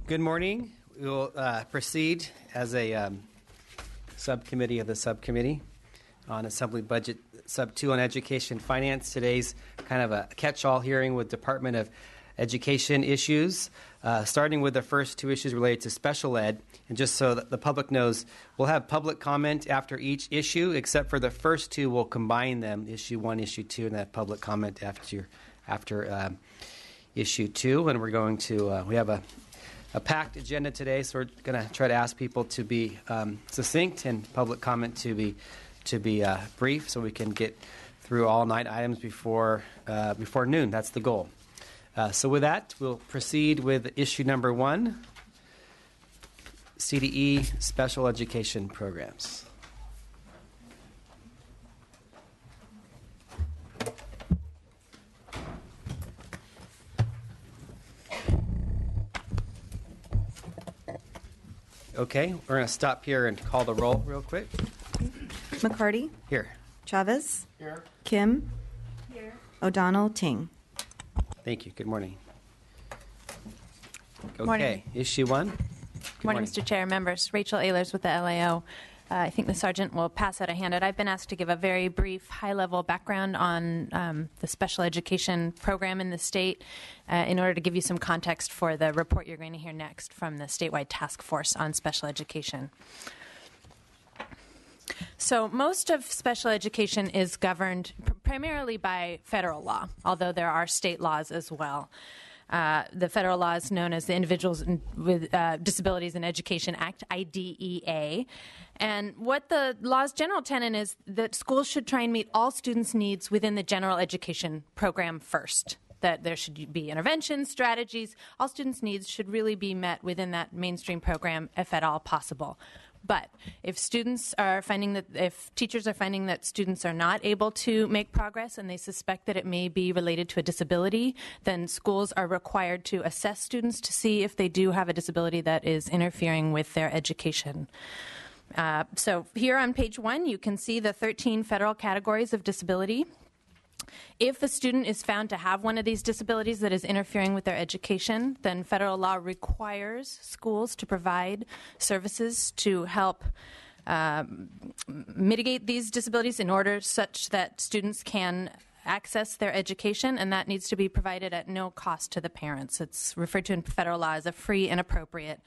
Good morning. We will proceed as a subcommittee of the subcommittee on Assembly Budget Sub 2 on Education Finance. Today's kind of a catch-all hearing with Department of Education issues, starting with the first two issues related to special ed. And just so that the public knows, we'll have public comment after each issue, except for the first two, we'll combine them, issue 1, issue 2, and have public comment after issue 2. And we're going to, we have a packed agenda today, so we're going to try to ask people to be succinct and public comment to be brief, so we can get through all 9 items before noon. That's the goal. So with that, we'll proceed with issue number 1, CDE Special Education Programs. Okay, we're going to stop here and call the roll real quick. McCarty? Here. Chavez? Here. Kim? Here. O'Donnell? Ting. Thank you. Good morning. Okay, Morning. issue 1. Good Morning, Mr. Chair, members. Rachel Ehlers with the LAO. I think the sergeant will pass out a handout. I've been asked to give a very brief, high-level background on the special education program in the state in order to give you some context for the report you're going to hear next from the statewide task force on special education. So most of special education is governed primarily by federal law, although there are state laws as well. The federal law is known as the Individuals with Disabilities in Education Act, IDEA. And what the law's general tenet is that schools should try and meet all students' needs within the general education program first. That there should be interventions, strategies. All students' needs should really be met within that mainstream program, if at all possible. But if teachers are finding that students are not able to make progress and they suspect that it may be related to a disability, then schools are required to assess students to see if they do have a disability that is interfering with their education. So here on page 1, you can see the 13 federal categories of disability. If a student is found to have one of these disabilities that is interfering with their education, then federal law requires schools to provide services to help mitigate these disabilities in order such that students can access their education, and that needs to be provided at no cost to the parents. It's referred to in federal law as a free and appropriate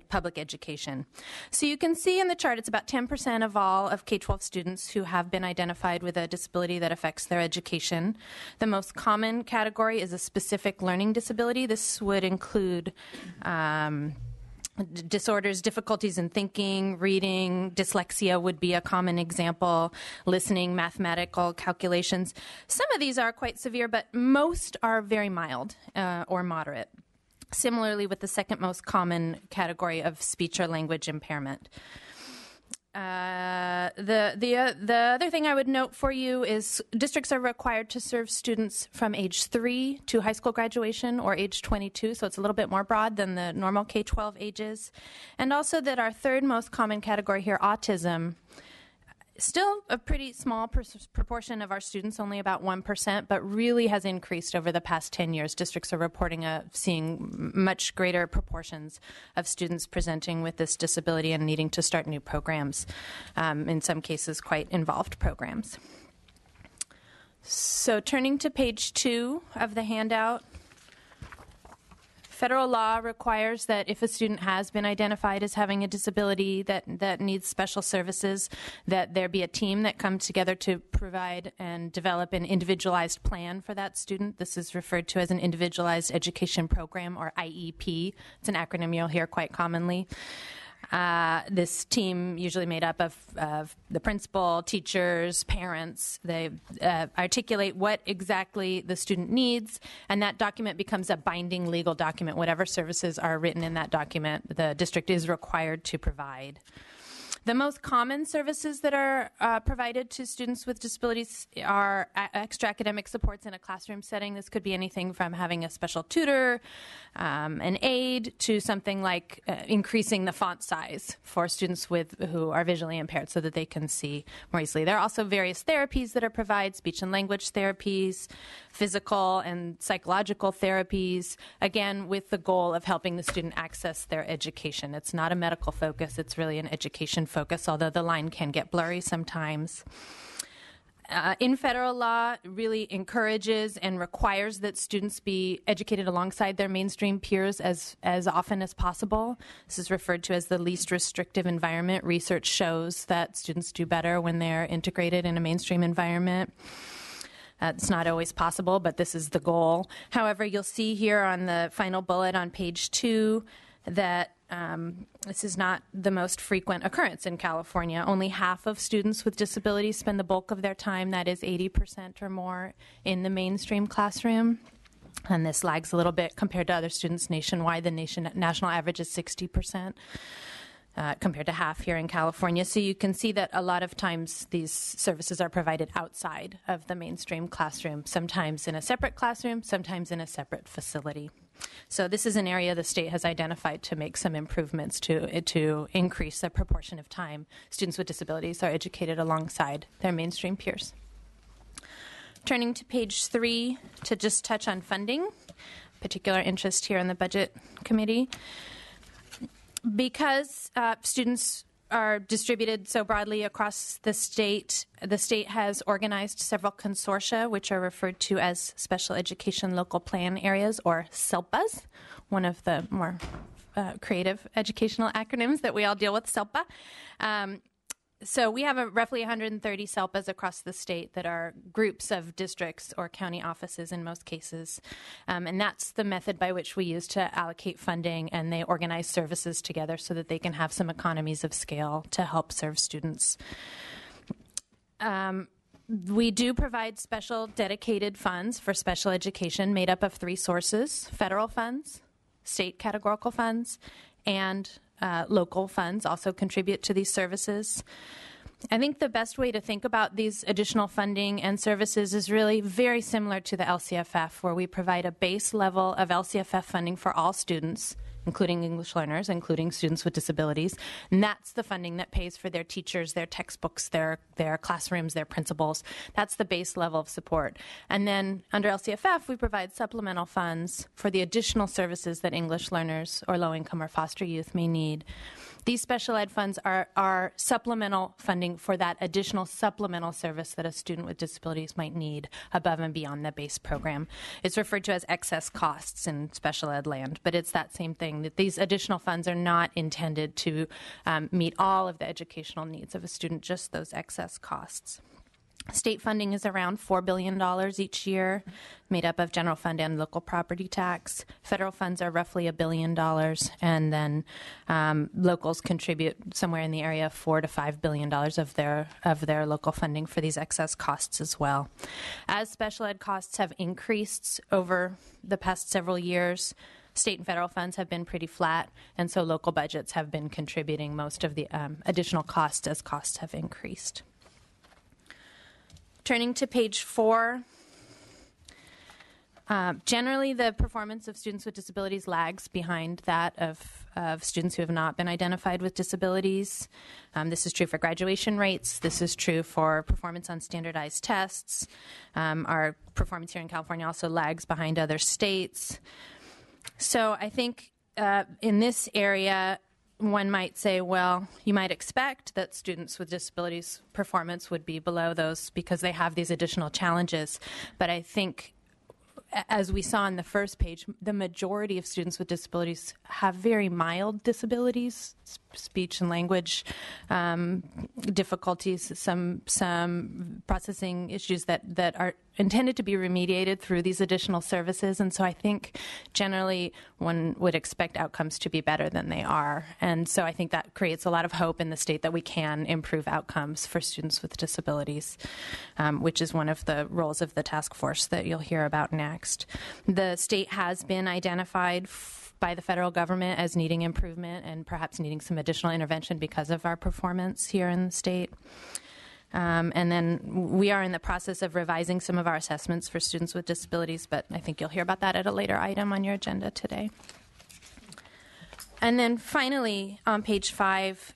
public education. So you can see in the chart it's about 10% of all of K-12 students who have been identified with a disability that affects their education. The most common category is a specific learning disability. This would include disorders, difficulties in thinking, reading, dyslexia would be a common example, listening, mathematical calculations. Some of these are quite severe, but most are very mild or moderate. Similarly with the second most common category of speech or language impairment. The other thing I would note for you is districts are required to serve students from age 3 to high school graduation or age 22, so it's a little bit more broad than the normal K-12 ages. And also that our third most common category here, autism, still a pretty small proportion of our students, only about 1%, but really has increased over the past 10 years. Districts are reporting seeing much greater proportions of students presenting with this disability and needing to start new programs, in some cases quite involved programs. So turning to page 2 of the handout, federal law requires that if a student has been identified as having a disability that needs special services, that there be a team that comes together to provide and develop an individualized plan for that student. This is referred to as an Individualized Education Program, or IEP. It's an acronym you'll hear quite commonly. This team usually made up of the principal, teachers, parents. They articulate what exactly the student needs, and that document becomes a binding legal document. Whatever services are written in that document, the district is required to provide. The most common services that are provided to students with disabilities are extra academic supports in a classroom setting. This could be anything from having a special tutor, an aide, to something like increasing the font size for students who are visually impaired so that they can see more easily. There are also various therapies that are provided, speech and language therapies, physical and psychological therapies, again, with the goal of helping the student access their education. It's not a medical focus, it's really an education focus, although the line can get blurry sometimes. In federal law, really encourages and requires that students be educated alongside their mainstream peers as often as possible. This is referred to as the least restrictive environment. Research shows that students do better when they're integrated in a mainstream environment. It's not always possible, but this is the goal. However, you'll see here on the final bullet on page 2 that this is not the most frequent occurrence in California. Only half of students with disabilities spend the bulk of their time, that is 80% or more, in the mainstream classroom. And this lags a little bit compared to other students nationwide. The national average is 60%. Compared to half here in California. So you can see that a lot of times these services are provided outside of the mainstream classroom, sometimes in a separate classroom, sometimes in a separate facility. So this is an area the state has identified to make some improvements to increase the proportion of time students with disabilities are educated alongside their mainstream peers. Turning to page 3 to just touch on funding, particular interest here in the Budget Committee. Because students are distributed so broadly across the state has organized several consortia, which are referred to as Special Education Local Plan Areas, or SELPAs, one of the more creative educational acronyms that we all deal with, SELPA. So we have roughly 130 SELPAs across the state that are groups of districts or county offices in most cases. And that's the method by which we use to allocate funding, and they organize services together so that they can have some economies of scale to help serve students. We do provide special dedicated funds for special education made up of 3 sources: federal funds, state categorical funds, and local funds also contribute to these services. I think the best way to think about these additional funding and services is really very similar to the LCFF, where we provide a base level of LCFF funding for all students, including English learners, including students with disabilities. And that's the funding that pays for their teachers, their textbooks, their classrooms, their principals. That's the base level of support. And then under LCFF, we provide supplemental funds for the additional services that English learners or low-income or foster youth may need. These special ed funds are supplemental funding for that additional supplemental service that a student with disabilities might need above and beyond the base program. It's referred to as excess costs in special ed land, but it's that same thing, that these additional funds are not intended to meet all of the educational needs of a student, just those excess costs. State funding is around $4 billion each year, made up of general fund and local property tax. Federal funds are roughly $1 billion, and then locals contribute somewhere in the area of $4 to $5 billion of their local funding for these excess costs as well. As special ed costs have increased over the past several years, state and federal funds have been pretty flat, and so local budgets have been contributing most of the additional costs as costs have increased. Turning to page 4, generally the performance of students with disabilities lags behind that of students who have not been identified with disabilities. This is true for graduation rates. This is true for performance on standardized tests. Our performance here in California also lags behind other states. So I think in this area, one might say, well, you might expect that students with disabilities performance would be below those because they have these additional challenges. But I think, as we saw on the first page, the majority of students with disabilities have very mild disabilities, speech and language difficulties, some processing issues that are intended to be remediated through these additional services. And so I think generally one would expect outcomes to be better than they are. And so I think that creates a lot of hope in the state that we can improve outcomes for students with disabilities, which is one of the roles of the task force that you'll hear about next. The state has been identified by the federal government as needing improvement and perhaps needing some additional intervention because of our performance here in the state. And then we are in the process of revising some of our assessments for students with disabilities, but I think you'll hear about that at a later item on your agenda today. And then finally, on page 5,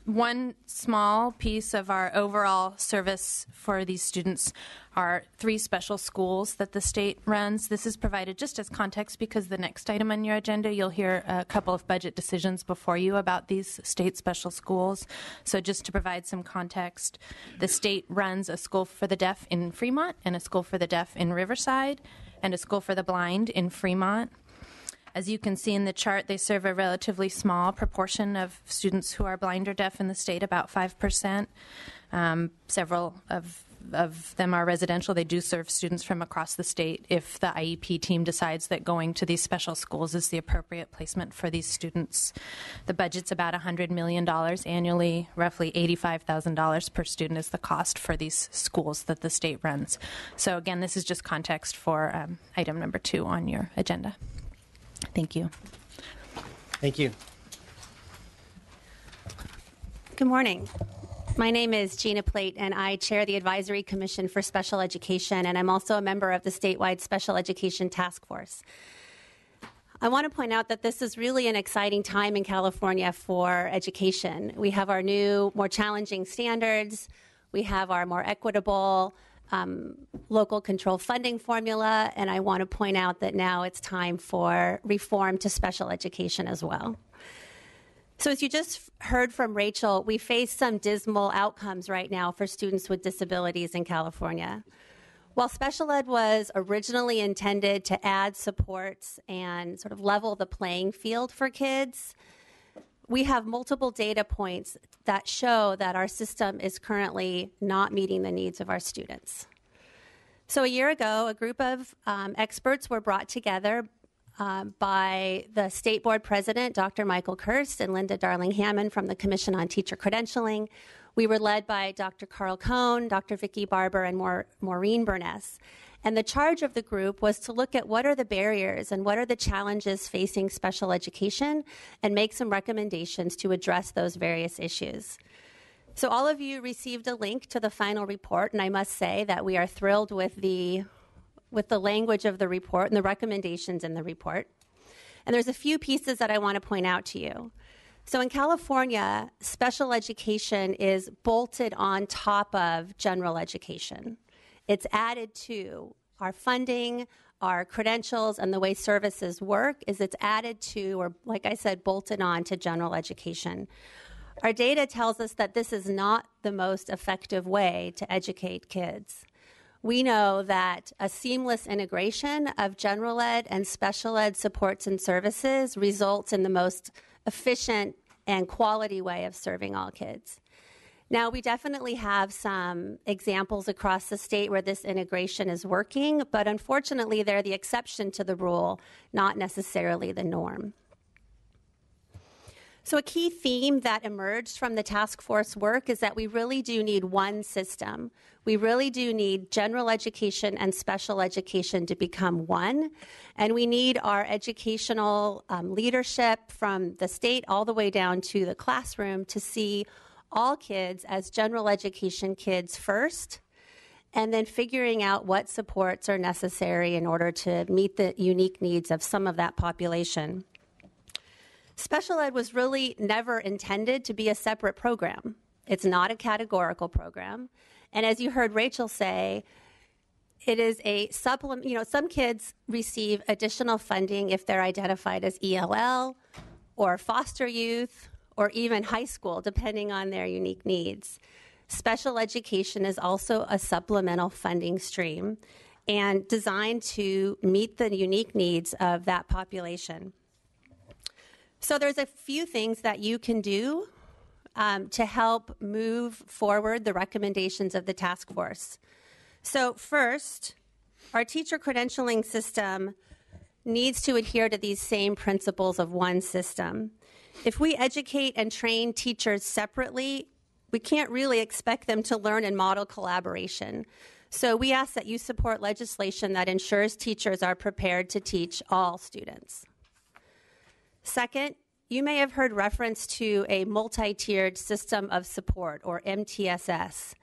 one small piece of our overall service for these students are 3 special schools that the state runs. This is provided just as context because the next item on your agenda, you'll hear a couple of budget decisions before you about these state special schools. So just to provide some context, the state runs a school for the deaf in Fremont and a school for the deaf in Riverside and a school for the blind in Fremont. As you can see in the chart, they serve a relatively small proportion of students who are blind or deaf in the state, about 5%. Several of them are residential. They do serve students from across the state if the IEP team decides that going to these special schools is the appropriate placement for these students. The budget's about $100 million annually. Roughly $85,000 per student is the cost for these schools that the state runs. So again, this is just context for item number 2 on your agenda. Thank you. Thank you. Good morning. My name is Gina Plate, and I chair the Advisory Commission for Special Education, and I'm also a member of the statewide Special Education Task Force. I want to point out that this is really an exciting time in California for education. We have our new, more challenging standards. We have our more equitable local control funding formula, and I want to point out that now it's time for reform to special education as well. So as you just heard from Rachel, we face some dismal outcomes right now for students with disabilities in California. While special ed was originally intended to add supports and sort of level the playing field for kids, we have multiple data points that show that our system is currently not meeting the needs of our students. So a year ago, a group of experts were brought together by the state board president, Dr. Michael Kirst, and Linda Darling-Hammond from the Commission on Teacher Credentialing. We were led by Dr. Carl Cohn, Dr. Vicki Barber, and Maureen Burness. And the charge of the group was to look at what are the barriers and what are the challenges facing special education and make some recommendations to address those various issues. So all of you received a link to the final report, and I must say that we are thrilled with the language of the report and the recommendations in the report. And there's a few pieces that I want to point out to you. So in California, special education is bolted on top of general education. It's added to our funding, our credentials, and the way services work is it's added to, or like I said, bolted on to general education. Our data tells us that this is not the most effective way to educate kids. We know that a seamless integration of general ed and special ed supports and services results in the most efficient and quality way of serving all kids. Now, we definitely have some examples across the state where this integration is working, but unfortunately, they're the exception to the rule, not necessarily the norm. So a key theme that emerged from the task force work is that we really do need one system. We really do need general education and special education to become one. And we need our educational leadership from the state all the way down to the classroom to see all kids as general education kids first, and then figuring out what supports are necessary in order to meet the unique needs of some of that population. Special ed was really never intended to be a separate program. It's not a categorical program. And as you heard Rachel say, it is a supplement. You know, some kids receive additional funding if they're identified as ELL or foster youth or even high school, depending on their unique needs. Special education is also a supplemental funding stream and designed to meet the unique needs of that population. So there's a few things that you can do to help move forward the recommendations of the task force. So first, our teacher credentialing system needs to adhere to these same principles of one system. If we educate and train teachers separately, we can't really expect them to learn and model collaboration. So we ask that you support legislation that ensures teachers are prepared to teach all students. Second, you may have heard reference to a multi-tiered system of support, or MTSS.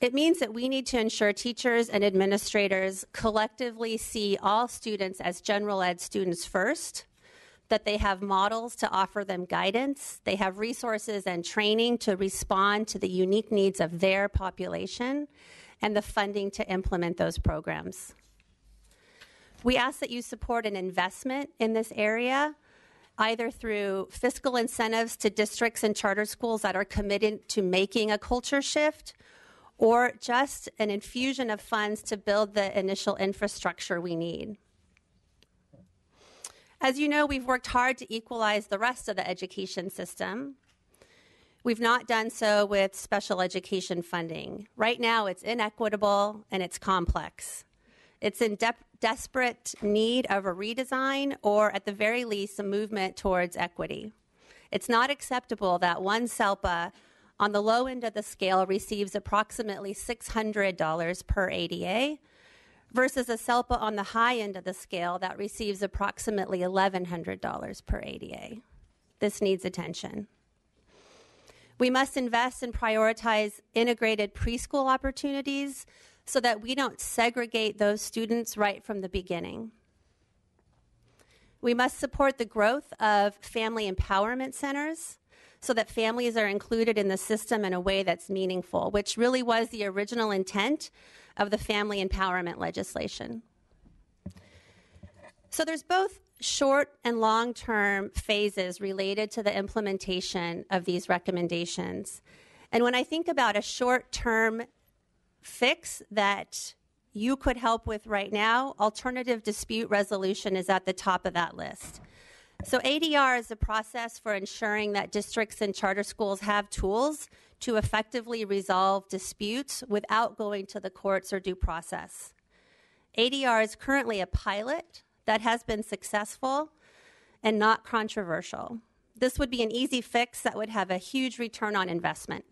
It means that we need to ensure teachers and administrators collectively see all students as general ed students first, that they have models to offer them guidance, they have resources and training to respond to the unique needs of their population, and the funding to implement those programs. We ask that you support an investment in this area, either through fiscal incentives to districts and charter schools that are committed to making a culture shift, or just an infusion of funds to build the initial infrastructure we need. As you know, we've worked hard to equalize the rest of the education system. We've not done so with special education funding. Right now, it's inequitable and it's complex. It's in desperate need of a redesign, or at the very least, a movement towards equity. It's not acceptable that one SELPA on the low end of the scale receives approximately $600 per ADA versus a SELPA on the high end of the scale that receives approximately $1,100 per ADA. This needs attention. We must invest and prioritize integrated preschool opportunities so that we don't segregate those students right from the beginning. We must support the growth of family empowerment centers so that families are included in the system in a way that's meaningful, which really was the original intent of the family empowerment legislation. So there's both short and long-term phases related to the implementation of these recommendations. And when I think about a short-term fix that you could help with right now, alternative dispute resolution is at the top of that list. So ADR is a process for ensuring that districts and charter schools have tools to effectively resolve disputes without going to the courts or due process. ADR is currently a pilot that has been successful and not controversial. This would be an easy fix that would have a huge return on investment.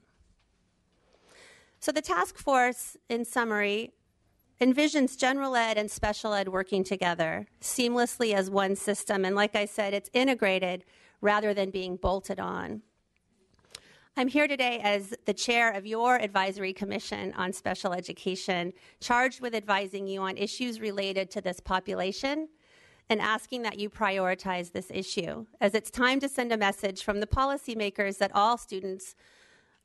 So the task force, in summary, envisions general ed and special ed working together seamlessly as one system. And like I said, it's integrated rather than being bolted on. I'm here today as the chair of your advisory commission on special education, charged with advising you on issues related to this population and asking that you prioritize this issue, as it's time to send a message from the policymakers that all students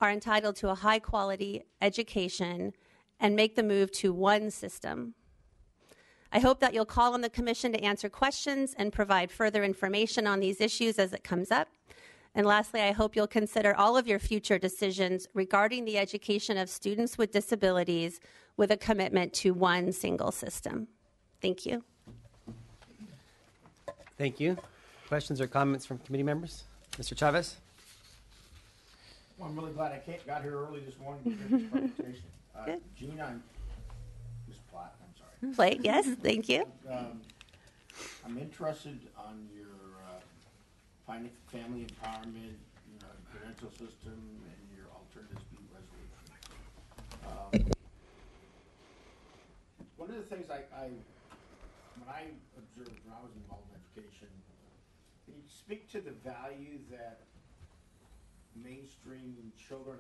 are entitled to a high-quality education and make the move to one system. I hope that you'll call on the Commission to answer questions and provide further information on these issues as it comes up. And lastly, I hope you'll consider all of your future decisions regarding the education of students with disabilities with a commitment to one single system. Thank you. Thank you. Questions or comments from committee members? Mr. Chavez? Well, I'm really glad I got here early this morning to hear this presentation. Good. Gina, Ms. Platt, I'm sorry. Plate, yes, thank you. I'm interested on your family empowerment, credential system, and your alternative dispute resolution. One of the things when I observed when I was involved in education, can you speak to the value that mainstreaming children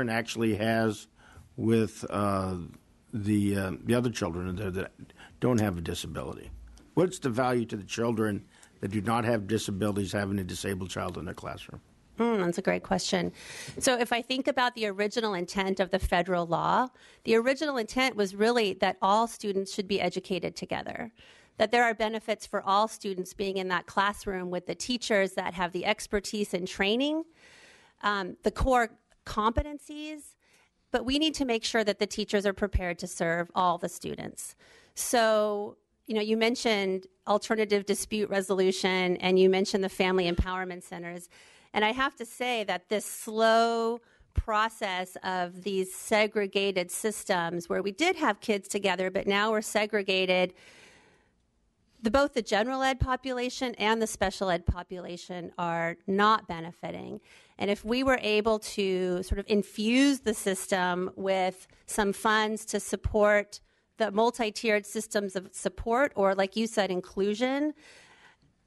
actually has with the other children that don't have a disability? What's the value to the children that do not have disabilities having a disabled child in their classroom? That's a great question. So if I think about the original intent of the federal law, the original intent was really that all students should be educated together, that there are benefits for all students being in that classroom with the teachers that have the expertise and training, the core competencies, but we need to make sure that the teachers are prepared to serve all the students. So, you mentioned alternative dispute resolution and you mentioned the family empowerment centers. And I have to say that this slow process of these segregated systems where we did have kids together, but now we're segregated. Both the general ed population and the special ed population are not benefiting. And if we were able to sort of infuse the system with some funds to support the multi-tiered systems of support, or like you said, inclusion,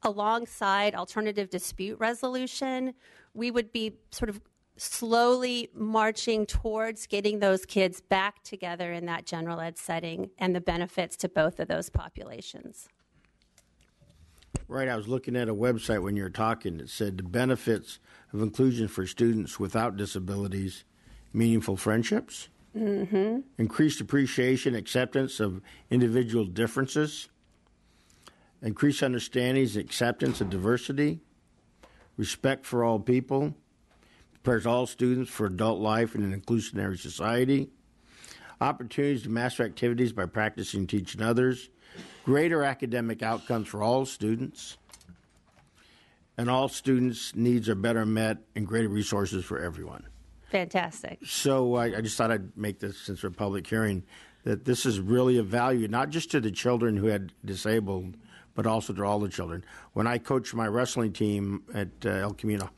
alongside alternative dispute resolution, we would be sort of slowly marching towards getting those kids back together in that general ed setting and the benefits to both of those populations. Right, I was looking at a website when you were talking. It said the benefits of inclusion for students without disabilities, meaningful friendships, increased appreciation, acceptance of individual differences, increased understandings, acceptance of diversity, respect for all people, prepares all students for adult life in an inclusionary society, opportunities to master activities by practicing teaching others, greater academic outcomes for all students, and all students' needs are better met, and greater resources for everyone. Fantastic. So I just thought I'd make this, since we're a public hearing, that this is really a value, not just to the children who had disabled, but also to all the children. When I coached my wrestling team at El Camino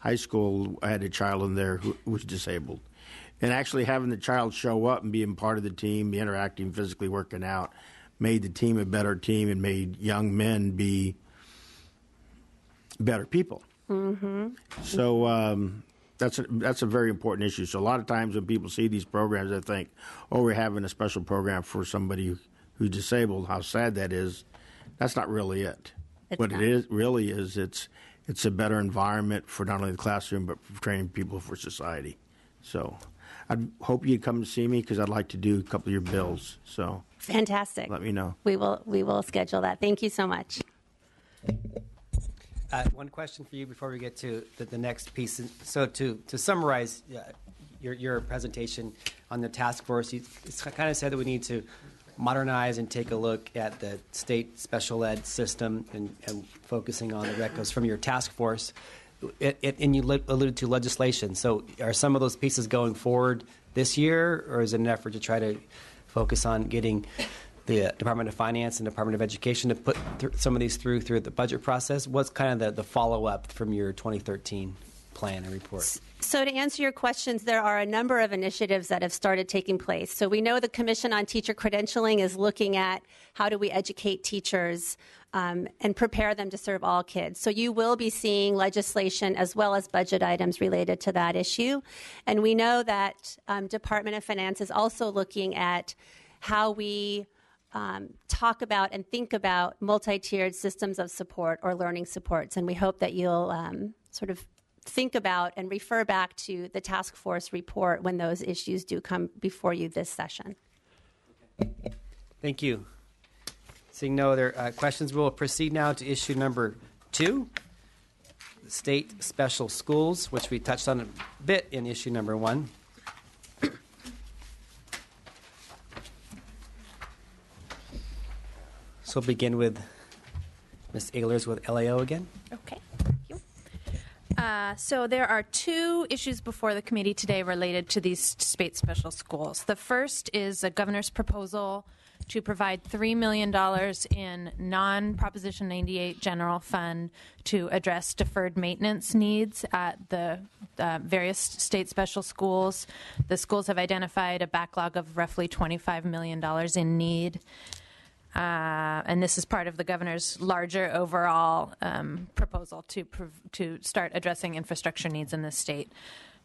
High School, I had a child in there who was disabled. And actually having the child show up and being part of the team, be interacting, physically working out, made the team a better team and made young men be better people. So that's a very important issue. So a lot of times when people see these programs, they think, oh, we're having a special program for somebody who's disabled. How sad that is. That's not really it. What it is really is it's a better environment for not only the classroom but for training people for society. So I hope you'd come to see me because I'd like to do a couple of your bills. So Fantastic. let me know. We will schedule that. Thank you so much. One question for you before we get to the next piece. So to summarize your presentation on the task force, you kind of said that we need to modernize and take a look at the state special ed system and focusing on the recos from your task force. And you alluded to legislation. So are some of those pieces going forward this year, or is it an effort to try to focus on getting the Department of Finance and Department of Education to put some of these through the budget process? What's kind of the follow-up from your 2013 plan and report? So to answer your questions, there are a number of initiatives that have started taking place. So we know the Commission on Teacher Credentialing is looking at how do we educate teachers and prepare them to serve all kids. So you will be seeing legislation as well as budget items related to that issue. And we know that Department of Finance is also looking at how we talk about and think about multi-tiered systems of support or learning supports. And we hope that you'll sort of think about and refer back to the task force report when those issues do come before you this session. Thank you. Seeing no other questions, we'll proceed now to issue number 2, the state special schools, which we touched on a bit in issue number 1. So we'll begin with Ms. Ehlers with LAO again. Okay, thank you. So there are 2 issues before the committee today related to these state special schools. The first is a governor's proposal to provide $3 million in non-Proposition 98 general fund to address deferred maintenance needs at the various state special schools. The schools have identified a backlog of roughly $25 million in need. And this is part of the governor's larger overall proposal to start addressing infrastructure needs in the state.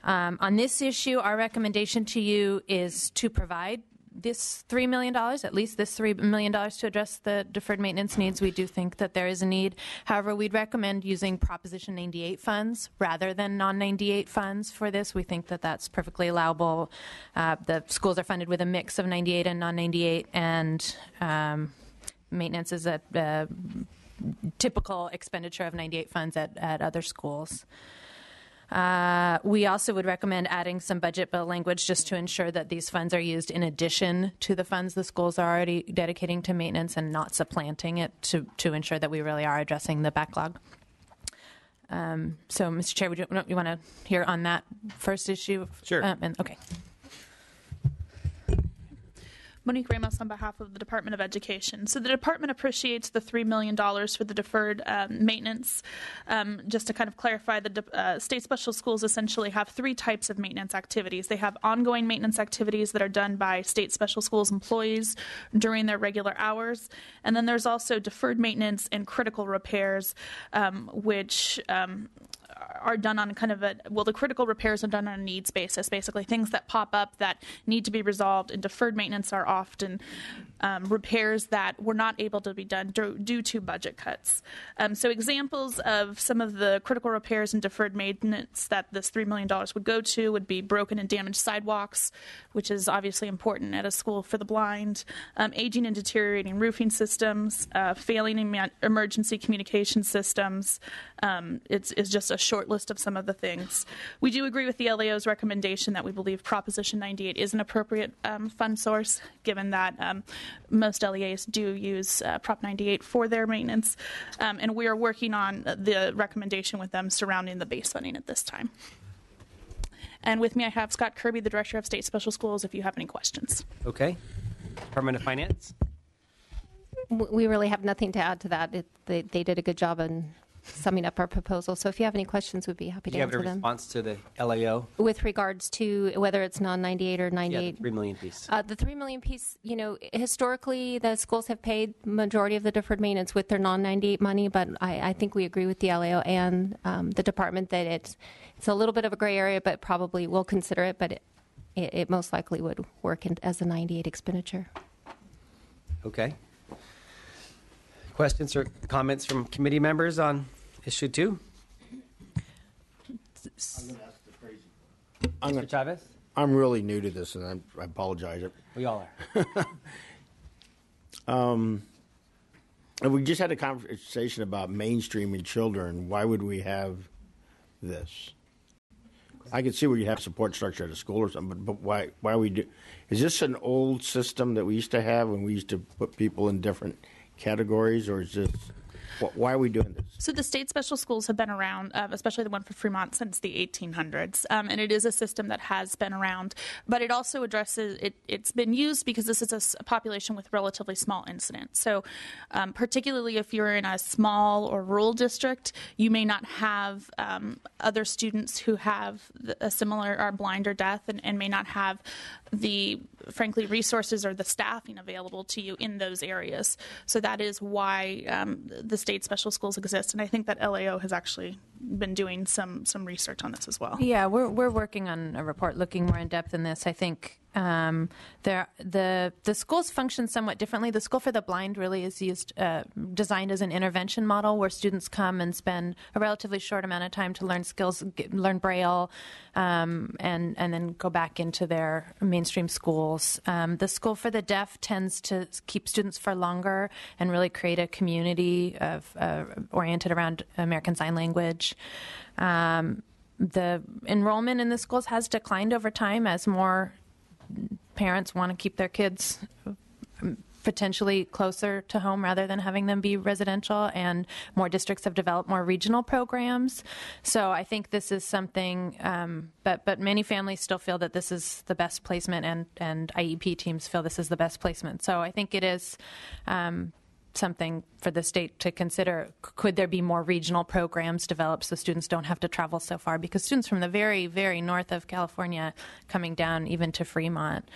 On this issue, our recommendation to you is to provide this $3 million, at least this $3 million to address the deferred maintenance needs. We do think that there is a need. However, we'd recommend using Proposition 98 funds rather than non-98 funds for this. We think that that's perfectly allowable. The schools are funded with a mix of 98 and non-98, and maintenance is a typical expenditure of 98 funds at other schools. We also would recommend adding some budget bill language just to ensure that these funds are used in addition to the funds the schools are already dedicating to maintenance and not supplanting it to ensure that we really are addressing the backlog. So, Mr. Chair, you want to hear on that first issue? Sure. Okay. Monique Ramos on behalf of the Department of Education. So the department appreciates the $3 million for the deferred maintenance. Just to kind of clarify, the state special schools essentially have three types of maintenance activities. They have ongoing maintenance activities that are done by state special schools employees during their regular hours. And then there's also deferred maintenance and critical repairs, which are done on kind of the critical repairs are done on a needs basis, basically things that pop up that need to be resolved, and deferred maintenance are often repairs that were not able to be done due to budget cuts. So examples of some of the critical repairs and deferred maintenance that this $3 million would go to would be broken and damaged sidewalks, which is obviously important at a school for the blind, aging and deteriorating roofing systems, failing emergency communication systems. It's just a short list of some of the things. We do agree with the LAO's recommendation that we believe Proposition 98 is an appropriate fund source, given that most LEAs do use Prop 98 for their maintenance, and we are working on the recommendation with them surrounding the base funding at this time. And with me, I have Scott Kirby, the Director of State Special Schools, if you have any questions. Okay. Department of Finance? We really have nothing to add to that. They did a good job in summing up our proposal. So if you have any questions, we'd be happy Do to you have answer a them. response to the LAO? With regards to whether it's non-98 or 98. Yeah, the $3 million piece. The $3 million piece, historically, the schools have paid majority of the deferred maintenance with their non-98 money, but I think we agree with the LAO and the department that it's a little bit of a gray area, but probably we'll consider it, but it most likely would work as a 98 expenditure. Okay. Questions or comments from committee members on issue 2? Mr. Chavez? I'm really new to this, and I apologize. We all are. And we just had a conversation about mainstreaming children. Why would we have this? I can see where you have support structure at a school or something, but why we do? Is this an old system that we used to have when we used to put people in different categories, or is this? Why are we doing this? So the state special schools have been around, especially the one for Fremont, since the 1800s. And it is a system that has been around. But it also addresses, it's been used because this is a population with relatively small incidence. So particularly if you're in a small or rural district, you may not have other students who have a similar, are blind or deaf, and may not have the, frankly, resources or the staffing available to you in those areas. So that is why the state special schools exist, and I think that LAO has actually been doing some research on this as well. Yeah, we're working on a report looking more in depth in this. I think the schools function somewhat differently. The School for the Blind really is designed as an intervention model where students come and spend a relatively short amount of time to learn skills, learn Braille, and then go back into their mainstream schools. The School for the Deaf tends to keep students for longer and really create a community of oriented around American Sign Language. The enrollment in the schools has declined over time as more parents want to keep their kids potentially closer to home rather than having them be residential, and more districts have developed more regional programs. So I think this is something, but many families still feel that this is the best placement, and IEP teams feel this is the best placement. So I think it is something for the state to consider. Could there be more regional programs developed so students don't have to travel so far? Because students from the very, very north of California coming down even to Fremont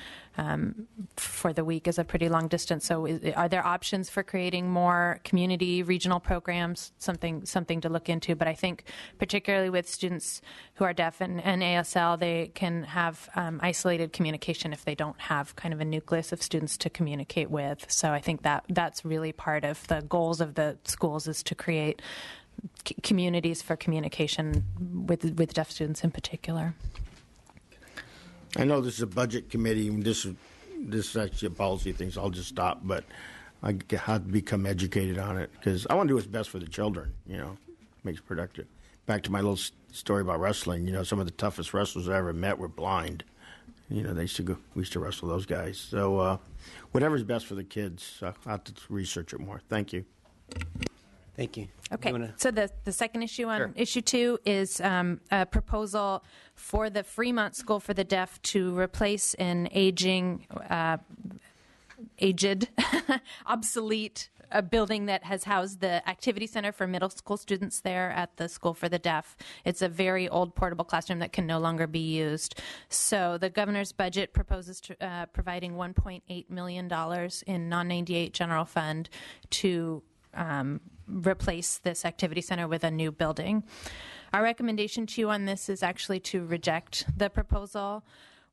for the week is a pretty long distance. So are there options for creating more community regional programs? Something to look into. But I think particularly with students who are deaf and ASL, they can have isolated communication if they don't have kind of a nucleus of students to communicate with. So I think that's really part of the goals of the schools, is to create communities for communication with deaf students in particular. I know this is a budget committee, and this is actually a policy thing, so I'll just stop. But I have to become educated on it because I want to do what's best for the children. Makes it productive. Back to my little story about wrestling. Some of the toughest wrestlers I ever met were blind. We used to wrestle those guys. So whatever's best for the kids, I'll have to research it more. Thank you. Thank you. Okay, You wanna- so the second issue on Sure. issue 2 is a proposal for the Fremont School for the Deaf to replace an aged, obsolete building that has housed the activity center for middle school students there at the School for the Deaf. It's a very old portable classroom that can no longer be used. So the governor's budget proposes providing $1.8 million in non-98 general fund to replace this activity center with a new building. Our recommendation to you on this is actually to reject the proposal.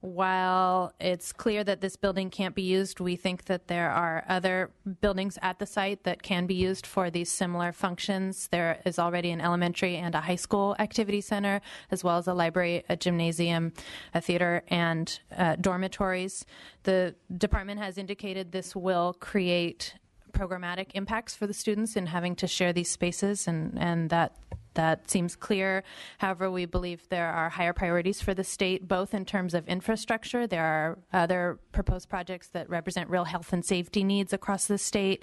While it's clear that this building can't be used, we think that there are other buildings at the site that can be used for these similar functions. There is already an elementary and a high school activity center, as well as a library, a gymnasium, a theater, and dormitories. The department has indicated this will create programmatic impacts for the students in having to share these spaces, and that seems clear. However, we believe there are higher priorities for the state, both in terms of infrastructure. There are other proposed projects that represent real health and safety needs across the state,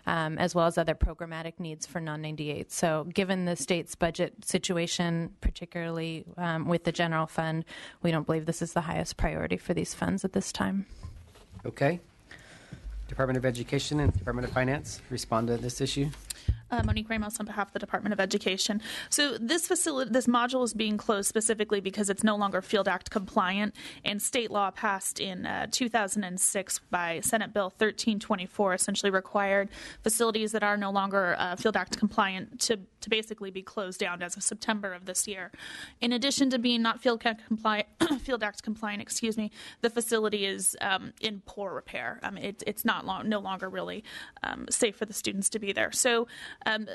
as well as other programmatic needs for non-98. So given the state's budget situation, particularly with the general fund, we don't believe this is the highest priority for these funds at this time. Okay. Department of Education and Department of Finance respond to this issue. Monique Ramos on behalf of the Department of Education. So this module is being closed specifically because it's no longer Field Act compliant, and state law passed in 2006 by Senate Bill 1324 essentially required facilities that are no longer Field Act compliant to basically be closed down as of September of this year. In addition to being not Field Act compliant, the facility is in poor repair. It's no longer really safe for the students to be there. So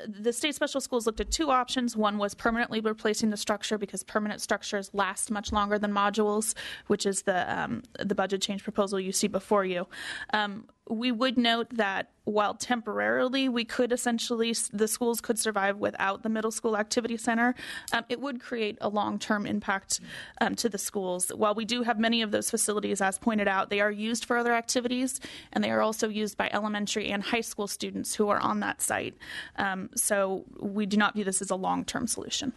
the state special schools looked at two options. One was permanently replacing the structure, because permanent structures last much longer than modules, which is the budget change proposal you see before you. We would note that while temporarily the schools could survive without the middle school activity center, it would create a long-term impact to the schools. While we do have many of those facilities, as pointed out, they are used for other activities, and they are also used by elementary and high school students who are on that site. So we do not view this as a long-term solution.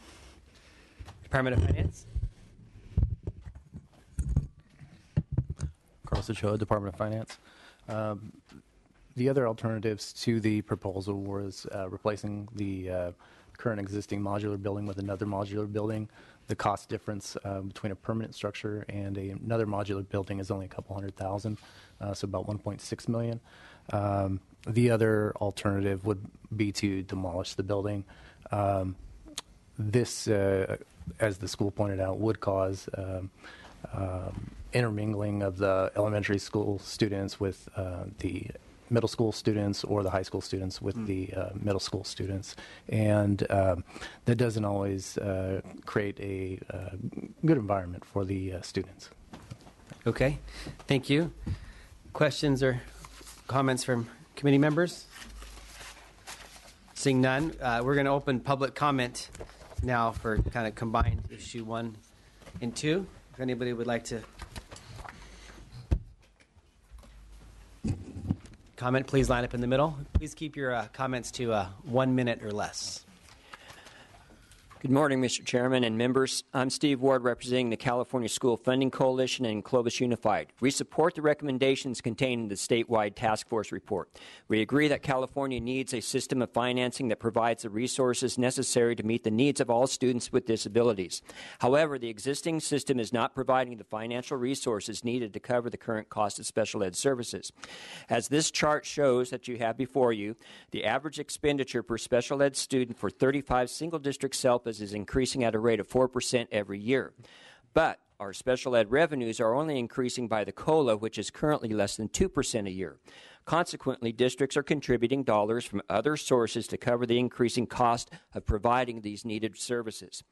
Department of Finance. Carlos Ochoa, Department of Finance. The other alternatives to the proposal was replacing the current existing modular building with another modular building. The cost difference between a permanent structure and another modular building is only a couple $100,000, so about $1.6 million. The other alternative would be to demolish the building. This, as the school pointed out, would cause intermingling of the elementary school students with the middle school students, or the high school students with the middle school students. And that doesn't always create a good environment for the students. Okay. Thank you. Questions or comments from committee members? Seeing none, we're going to open public comment now for kind of combined issue 1 and 2. If anybody would like to comment, please line up in the middle. Please keep your comments to 1 minute or less. Good morning, Mr. Chairman and members. I'm Steve Ward, representing the California School Funding Coalition and Clovis Unified. We support the recommendations contained in the statewide task force report. We agree that California needs a system of financing that provides the resources necessary to meet the needs of all students with disabilities. However, the existing system is not providing the financial resources needed to cover the current cost of special ed services. As this chart shows that you have before you, the average expenditure per special ed student for 35 single district SELPAs is increasing at a rate of 4% every year. But our special ed revenues are only increasing by the COLA, which is currently less than 2% a year. Consequently, districts are contributing dollars from other sources to cover the increasing cost of providing these needed services.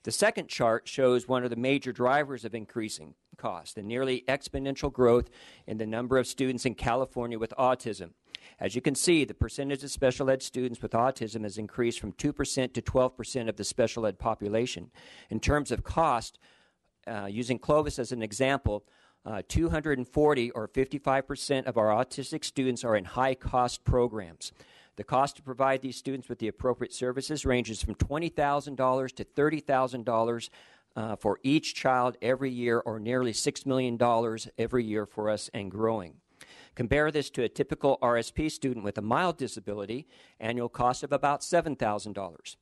The second chart shows one of the major drivers of increasing cost, the nearly exponential growth in the number of students in California with autism. As you can see, the percentage of special ed students with autism has increased from 2% to 12% of the special ed population. In terms of cost, using Clovis as an example, 240 or 55% of our autistic students are in high-cost programs. The cost to provide these students with the appropriate services ranges from $20,000 to $30,000 for each child every year, or nearly $6 million every year for us and growing. Compare this to a typical RSP student with a mild disability, annual cost of about $7,000.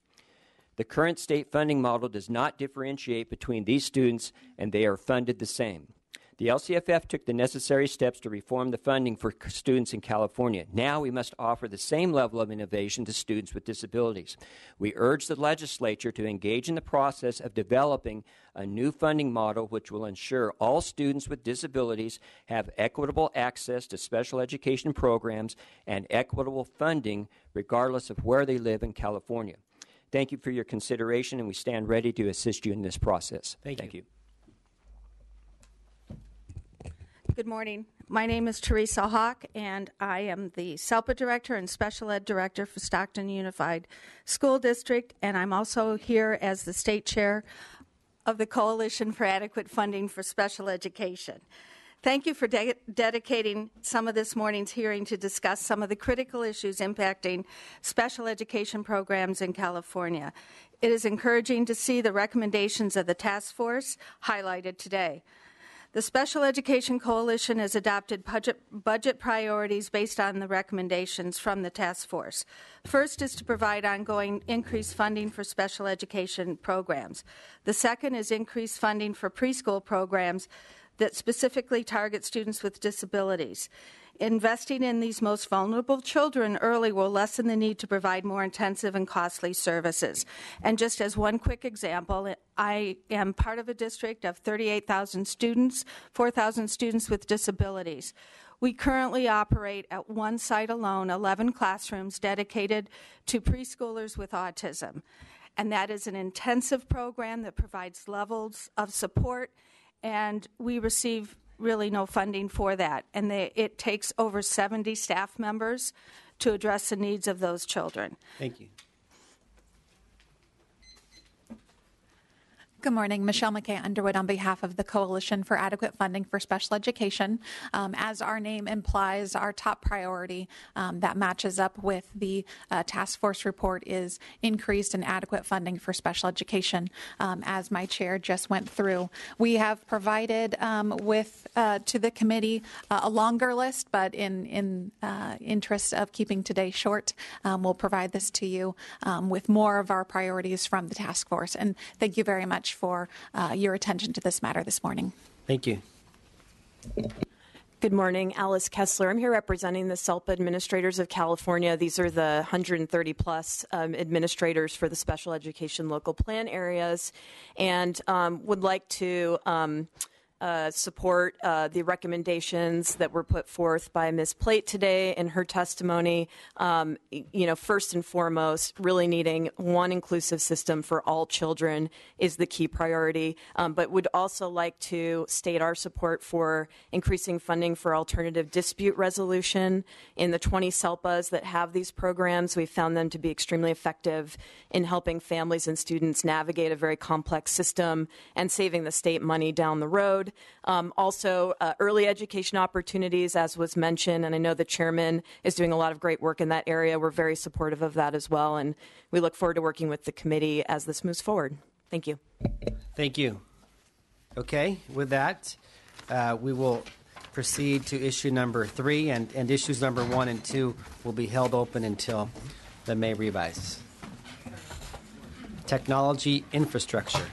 The current state funding model does not differentiate between these students, and they are funded the same. The LCFF took the necessary steps to reform the funding for students in California. Now we must offer the same level of innovation to students with disabilities. We urge the legislature to engage in the process of developing a new funding model which will ensure all students with disabilities have equitable access to special education programs and equitable funding regardless of where they live in California. Thank you for your consideration, and we stand ready to assist you in this process. Thank you. Good morning. My name is Teresa Hawk, and I am the SELPA Director and Special Ed Director for Stockton Unified School District, and I'm also here as the State Chair of the Coalition for Adequate Funding for Special Education. Thank you for dedicating some of this morning's hearing to discuss some of the critical issues impacting special education programs in California. It is encouraging to see the recommendations of the task force highlighted today. The Special Education Coalition has adopted budget priorities based on the recommendations from the task force. First is to provide ongoing increased funding for special education programs. The second is increased funding for preschool programs that specifically target students with disabilities. Investing in these most vulnerable children early will lessen the need to provide more intensive and costly services. And just as one quick example, I am part of a district of 38,000 students, 4,000 students with disabilities. We currently operate at one site alone, 11 classrooms dedicated to preschoolers with autism. And that is an intensive program that provides levels of support, and we receive really no funding for that. And it takes over 70 staff members to address the needs of those children. Thank you. Good morning. Michelle McKay Underwood on behalf of the Coalition for Adequate Funding for Special Education. As our name implies, our top priority that matches up with the task force report is increased and adequate funding for special education. As my chair just went through, we have provided to the committee a longer list, but in interest of keeping today short, we'll provide this to you with more of our priorities from the task force. And thank you very much for your attention to this matter this morning. Thank you. Good morning, Alice Kessler. I'm here representing the SELPA administrators of California. These are the 130 plus administrators for the special education local plan areas, and would like to support the recommendations that were put forth by Ms. Plate today in her testimony. First and foremost, really needing one inclusive system for all children is the key priority, but would also like to state our support for increasing funding for alternative dispute resolution. In the 20 SELPAs that have these programs, we found them to be extremely effective in helping families and students navigate a very complex system and saving the state money down the road. Also, early education opportunities, as was mentioned, and I know the chairman is doing a lot of great work in that area. We're very supportive of that as well, and we look forward to working with the committee as this moves forward. Thank you. Thank you. Okay, with that, we will proceed to issue number 3, and issues number 1 and 2 will be held open until the May revise. Technology infrastructure.